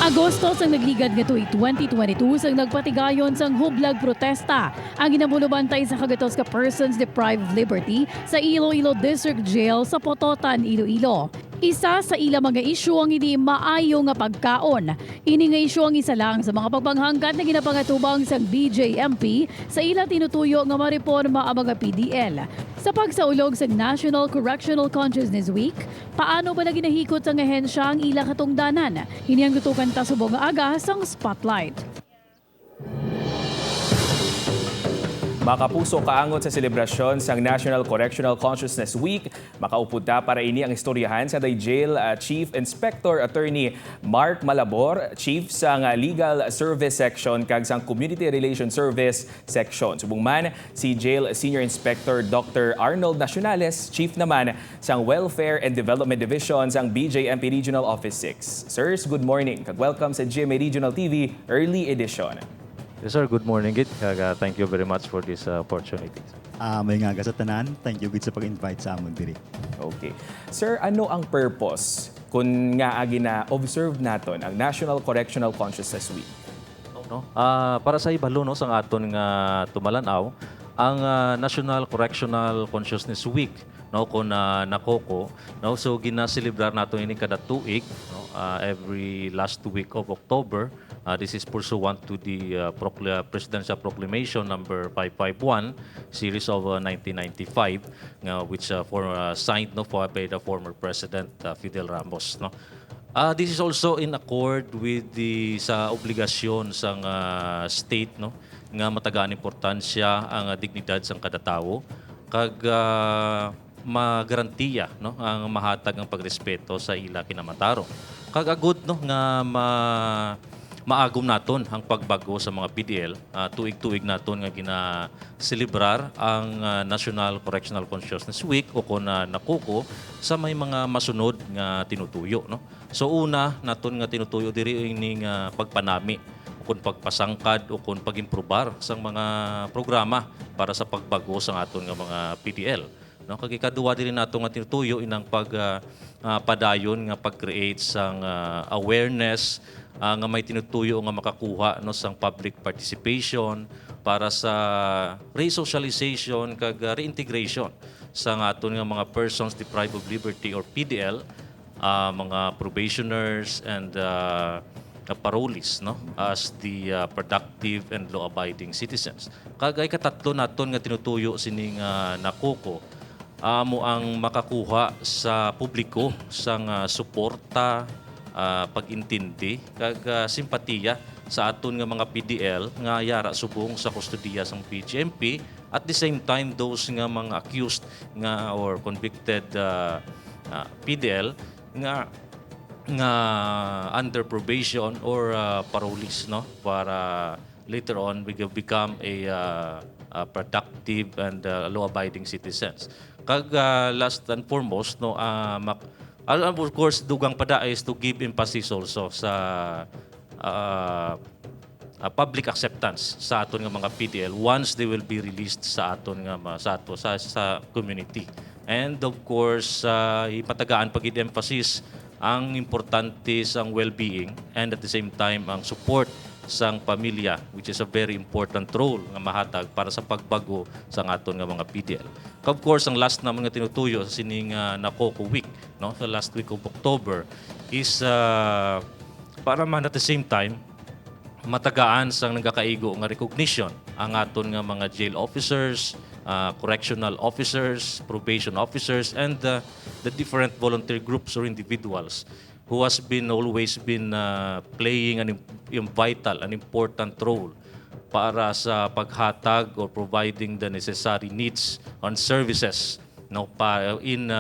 Agosto sang nagligad nga tuig 2022 sang nagpatigayon sang hublag protesta ang ginamulubantay sa kagatos ka persons deprived of liberty sa Iloilo District Jail sa Pototan, Iloilo. Isa sa ila mga isyu ang hindi maayo nga pagkaon. Ini nga isyu ang isa lang sa mga pagpanghanggat na ginapangatubang sang BJMP sa ila tinutuyo nga mareporma ang mga PDL. Sa pagsaulog sa National Correctional Consciousness Week, paano ba na ginahikot sa ahensya ang ila katungdanan? Hini ang tutukan ta subong nga aga sang Spotlight. Makapuso kaangot sa selebrasyon sang National Correctional Consciousness Week, makaupod ta para ini ang istoryahan sa Jail Chief Inspector Attorney Mark Malabor, Chief sang Legal Service Section kag sang Community Relations Service Section. Subong man si Jail Senior Inspector Dr. Arnold Nacionales, Chief naman sang Welfare and Development Division sang BJMP Regional Office 6. Sirs, good morning. Kag welcome sa GMA Regional TV Early Edition. Yes, sir. Good morning, Git. Thank you very much for this opportunity. May nga sa tanan. Thank you, Gid, sa pag-invite sa amon diri. Okay. Sir, ano ang purpose kung nga gina-observe naton ang National Correctional Consciousness Week? No? Para sa ibalo no, sa aton nga tumalanaw, ang National Correctional Consciousness Week no kun nakoko no so gina-celebrar nato ini kada tuig no every last week of October. This is pursuant to the Presidential Proclamation number 551 series of 1995 which signed no by the former President Fidel Ramos no. This is also in accord with the sa obligasyon sang state no nga matagaan importansya ang dignidad sang kada tawo kag magarantiya no ang mahatag ang pagrespeto sa ila kinamatarong. Kag agud no nga maagom naton ang pagbago sa mga PDL, tuig-tuig naton nga gina-celebrar ang National Correctional Consciousness Week o kung nakuko sa may mga masunod nga tinutuyo no. So una naton nga tinutuyo diri ini nga pagpanami o kung pagpasangkad o kung pagimprobar sang mga programa para sa pagbago sa aton nga mga PDL. No, kag ikaduha diri nato nga tinutuyo inang padayon nga pag-create sang awareness nga may tinutuyo nga makakuha no sang public participation para sa resocialization kag reintegration sa aton nga mga persons deprived of liberty or PDL, mga probationers and parolees no as the productive and law-abiding citizens. Kag ay katatlo naton nga tinutuyo sining nakoko amo ang makakuha sa publiko sang suporta, pag-intindi kag simpatiya sa aton nga mga PDL nga yara subong sa kustodiya sang BJMP at the same time those nga mga accused nga or convicted PDL nga under probation or parolees no para later on we become a productive and law-abiding citizens. Kag last and foremost no of course dugang pada is to give emphasis also sa public acceptance sa aton nga mga PDL once they will be released sa aton nga sa community. And of course ipatagaan pagid emphasis ang importante sang well-being and at the same time ang support sang pamilya which is a very important role nga mahatag para sa pagbago sa aton nga mga PDL. Of course, ang last na mga tinutuyo sa sining Nakoko Week, no, sa last week of October is para man at the same time matagaan sang nagakaigo nga recognition ang aton nga mga jail officers, correctional officers, probation officers and the different volunteer groups or individuals who has always been playing an vital and important role para sa paghatag or providing the necessary needs and services no in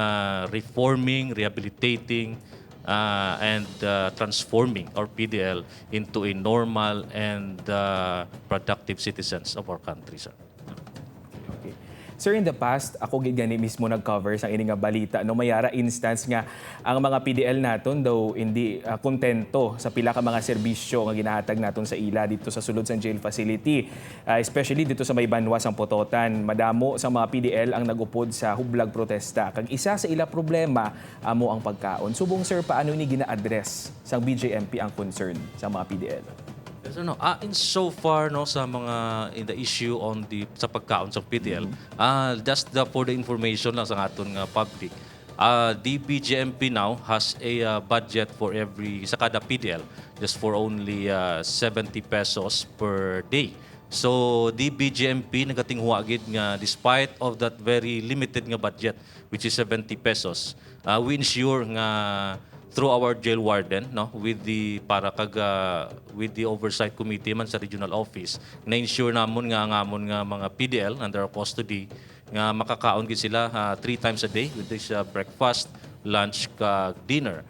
reforming, rehabilitating and transforming our PDL into a normal and productive citizens of our country, sir. Okay. Sir, in the past, ako gid gani mismo nag-cover sa ini nga balita no mayara instance nga ang mga PDL naton daw hindi kontento sa pila ka mga serbisyo nga ginahatag naton sa ila dito sa sulod sa jail facility. Especially dito sa may banwas ang Pototan. Madamo sa mga PDL ang nagupod sa hublag protesta. Kag isa sa ila problema amo ang pagkaon. Subong sir, paano ni gina-address sang BJMP ang concern sa mga PDL? So, no, in so far no sa mga in the issue on the sa pagkaon sa PDL, just for the information lang sa aton nga public. The BGMP now has a budget for every sa kada PDL just for only 70 pesos per day. So the BGMP nagatinghua gid nga despite of that very limited nga budget which is 70 pesos, we ensure nga through our jail warden no with the with the oversight committee man sa regional office na ensure namon nga ang amon nga mga PDL under our custody nga makakaon gid sila 3 times a day with this breakfast, lunch, dinner.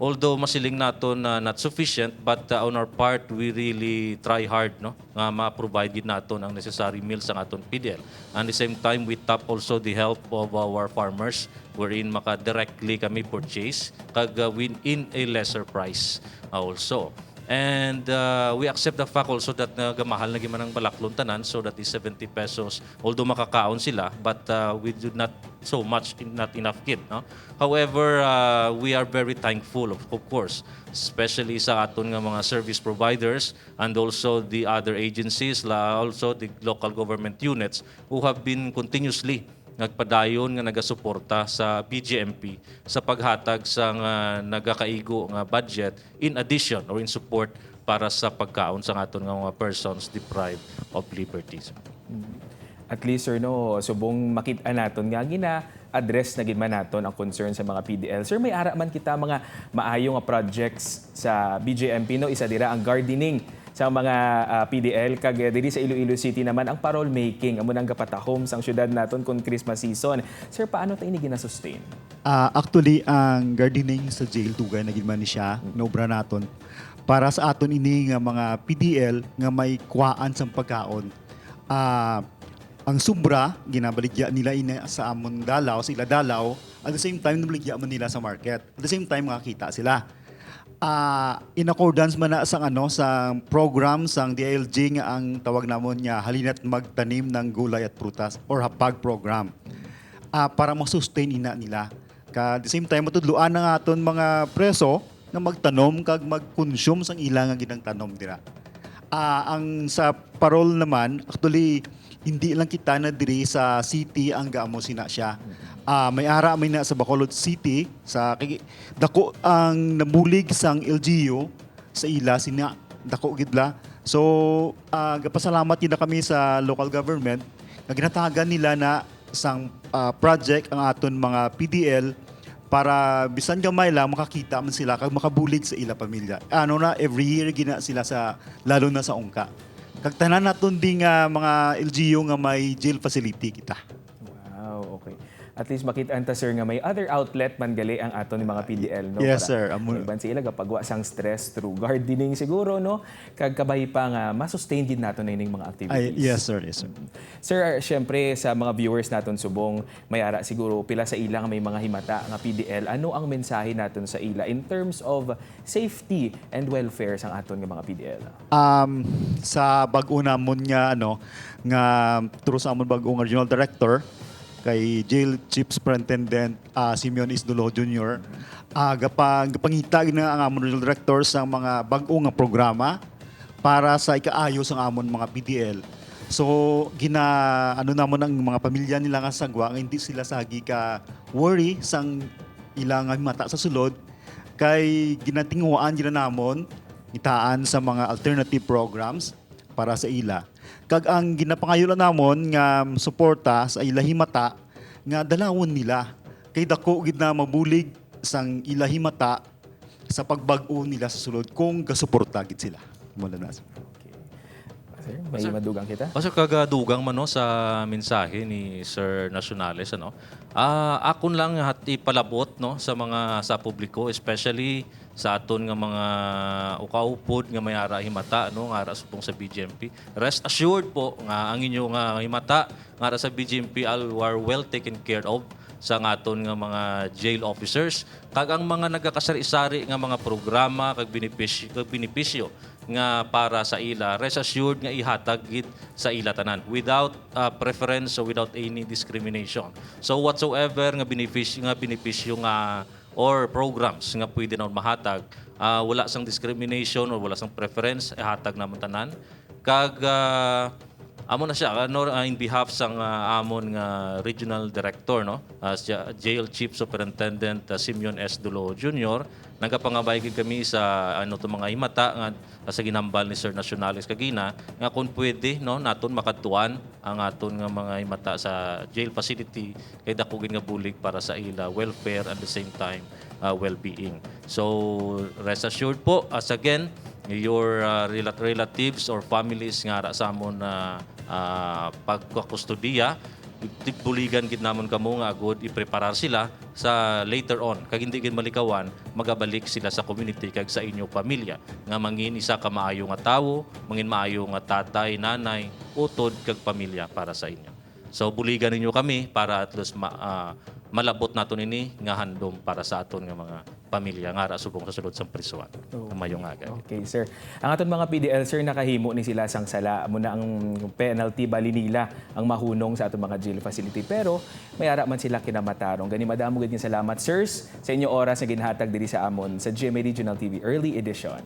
Although masiling naton not sufficient, but on our part we really try hard no nga ma-provide gid naton ang necessary meals sa aton PDL. And the same time we tap also the help of our farmers wherein maka-directly kami purchase kag in a lesser price also. And we accept the fact also that gamahal na giman ang balaklon tanan, so that is 70 pesos. Although makakaon sila, but we do not so much, not enough kid. No? However, we are very thankful, of course, especially sa aton nga mga service providers and also the other agencies, also the local government units who have been continuously nagpadayon nga nagasuporta sa BGMP sa paghatag sa nagakaigo nga budget in addition or in support para sa pagkaon sa aton nga mga persons deprived of liberties. At least sir no, subong makita naton nga gina-address na gid man naton ang concern sa mga PDL. Sir, may ara man kita mga maayo nga projects sa BGMP no, isa dira ang gardening sa mga PDL kag diri sa Iloilo City naman ang parol making amo nang gapatahom sang syudad naton kon Christmas season. Sir, paano ta ini gina-sustain? Actually, ang gardening sa jail dugay na gid man ni siya, nobra naton. Para sa aton ini nga mga PDL nga may kuhaan sa pagkaon. Ang sobra ginabaligya nila ina sa amon dalaw, sa ila dalaw, at the same time nabaligya man nila sa market. At the same time makakita sila. In accordance man na sa program sang DILG nga ang tawag namon niya halina't magtanim ng gulay at prutas or hapag program. Para ma-sustain ina nila. At the same time matudluan ng aton mga preso na magtanom kag mag-consume sang ilang nga ginang tanom dira. Ang sa parol naman actually hindi lang kita na diri sa city ang gaamo sina siya. May ara may na sa Bacolod City sa dako ang nabulig sang LGU sa ila sina dako gidla. So gapasalamat gid na kami sa local government nga ginatagan nila na sang project ang aton mga PDL para bisan gamay lang makakita man sila kag makabulig sa ila pamilya. Every year gina sila sa lalo na sa ungka. Kag tanan naton ding mga LGU nga may jail facility kita. Wow, okay. At least makita anta sir nga may other outlet man gali ang aton ni mga PDL no. Yes, para sir. Iban sila gapagwa sang stress through gardening siguro no. Kag kabay pa nga ma-sustain din naton na ining mga activities. Yes, sir. Yes, sir. Sir, syempre sa mga viewers naton subong may ara siguro pila sa ila nga may mga himata nga PDL. Ano ang mensahe naton sa ila in terms of safety and welfare sang aton nga mga PDL? Sa bag-o namon nga nga turo sa amon bag-o nga regional director kay Jail Chief Superintendent Simeon Isdolo Jr. Gapangita na ang amon regional director sa mga bag-o nga programa para sa ikaayos ang amon mga PDL. So namon ang mga pamilya nila nga sagwa nga hindi sila sagi ka worry sang ilang mata sa sulod kay ginatinguan gina namon itaan sa mga alternative programs para sa ila. Kag ang ginapangayolan namon nga suporta sa ila himata nga dalawon nila kay dako gid na mabulig sang ila himata sa pagbag-o nila sa sulod kung gasuporta gid sila. Mula na. Okay. Sir, may madugang kita? Pasok kagadugang man no, sa mensahe ni Sir Nacionales ano. Akon lang hat ipalabot no sa mga sa publiko, especially sa aton nga mga ukaupod nga may ara himata no nga ara supong sa BGMP. Rest assured po nga ang inyo nga himata nga ara sa BGMP are well taken care of sa aton nga mga jail officers kag ang mga nagakasari-sari nga mga programa kag benepisyo nga para sa ila, rest assured nga ihatag gid sa ila tanan without preference or without any discrimination. So whatsoever nga benepisyo nga or programs nga pwede na mahatag, wala sang discrimination or wala sang preference, ihatag naman tanan. Kag amo na siya in behalf sang amon nga regional director no jail chief superintendent Simeon S. Dulo Jr. nagapangabay gid kami sa to mga himata nga sa ginhambal ni Sir Nacionales kagina nga kung pwede no naton makatuan ang aton nga mga himata sa jail facility kay dako gid nga bulig para sa ila welfare at the same time well-being. So rest assured po as again your relatives or families nga ara sa amon pagkakustodiya buligan gid namon kamo nga agud ipreparar sila sa later on kag hindi gid malikawan magabalik sila sa community kag sa inyo pamilya nga mangin isa ka maayo nga tawo mangin maayo nga tatay nanay utod kag pamilya para sa inyo. So buligan ninyo kami para at least malabot naton ini nga handom para sa aton nga mga pamilya nga ara subong sa sulod sang prisuan. Mayong aga. Okay, sir. Ang aton mga PDL, sir, nakahimo ni sila sang sala. Muna ang penalty, bali nila ang mahunong sa aton mga jail facility. Pero may ara man sila kinamatarong. Gani madamo gid salamat, sirs, sa inyo oras na ginhatag diri sa amon sa GMA Regional TV Early Edition.